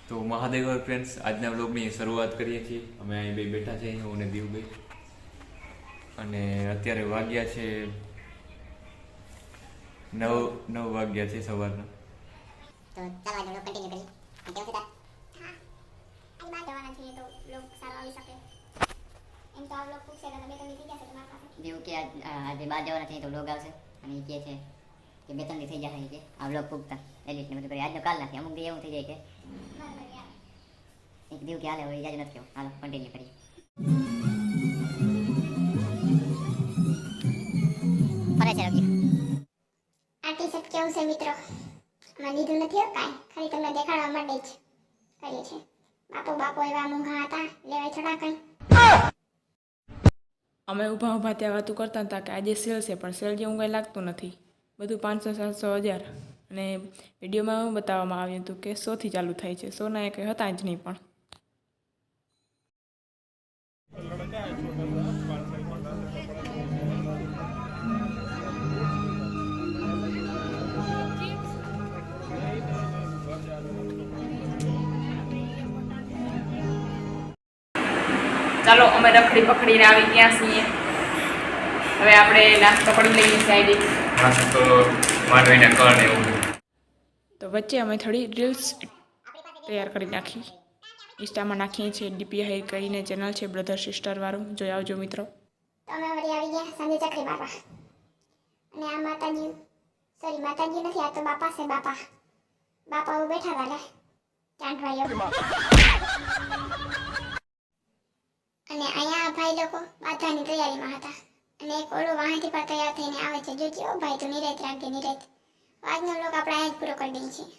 તો મહાદેવ ફ્રેન્ડ્સ, આજના વ્લોગની શરૂઆત કરીએ છીએ. અમે અહીં બે બેઠા છીએ, હું અને દીવભાઈ. અને અત્યારે વાગ્યા છે 9 વાગ્યા છે સવારના. તો ચાલો આજનો કન્ટિન્યુ કરીએ. કેવું છે તાર? હા આજ બહાર જવાના છીએ તો લોક સારો આવી શકે. એમ તો આ લોક પૂછે કે બે ત્રણ થઈ ગયા છે તમારા પાસે. જેવું કે આજે બહાર જવાના છીએ તો લોક આવશે અને એ કહે છે કે બે ત્રણ થઈ ગયા છે કે આ લોક પૂછતા એડિટ ને બધું કરી આજનો કાલ નથી. અમુક દી એવું થઈ જાય કે એક દીવ કે હાલે હોય યાદ નથી કેવું. હાલો કન્ટિન્યુ કરીએ. ફરે છે રગી આ ટી શર્ટ કેવું છે મિત્રો? મેં લીધું નથી હો કાંઈ, ખાલી તમને દેખાડવા માટે જ કરીએ છે. બાપો એવા મૂંઘા હતા, લેવાય થોડા કંઈ. અમે ઊભા ત્યાં વાતું કરતા હતા કે આજે સેલ છે, પણ સેલ જેવું કંઈ લાગતું નથી. બધું 500, 700, 1000. અને વિડીયોમાં એવું બતાવવામાં આવ્યું હતું કે 100થી ચાલુ થાય છે. 100ના કંઈ હતા જ નહીં. પણ ચાલો અમે રખડી પકડીને આવી ગયા છીએ. હવે આપણે નાસ્તો કરી લઈએ સાઈડ. નાસ્તો માંડવીને કણ એવું. તો વચ્ચે અમે થોડી રીલ્સ તૈયાર કરી નાખી, ઇન્સ્ટામાં નાખીએ છીએ. ડીપી હાઈ કરીને ચેનલ છે બ્રધર સિસ્ટર વાળું, જોઈ આવજો મિત્રો. તો અમે વળી આવી ગયા સાંજે ચકરી મારવા. અને આ માતાજી, સોરી માતાજી નથી, આ તો બાપા છે. બાપા બેઠા હતા લે ચાંદભાઈઓ. અને અહીંયા ભાઈ લોકો બાંધવાની તૈયારીમાં હતા. અને એક ઓલો વાહનથી પણ તૈયાર થઈને આવે છે. જોજો ભાઈ તો નિરાત રાખજે નિરાત. આજનો લોક આપણે અહીંયા જ પૂરો કરી દઈએ છીએ.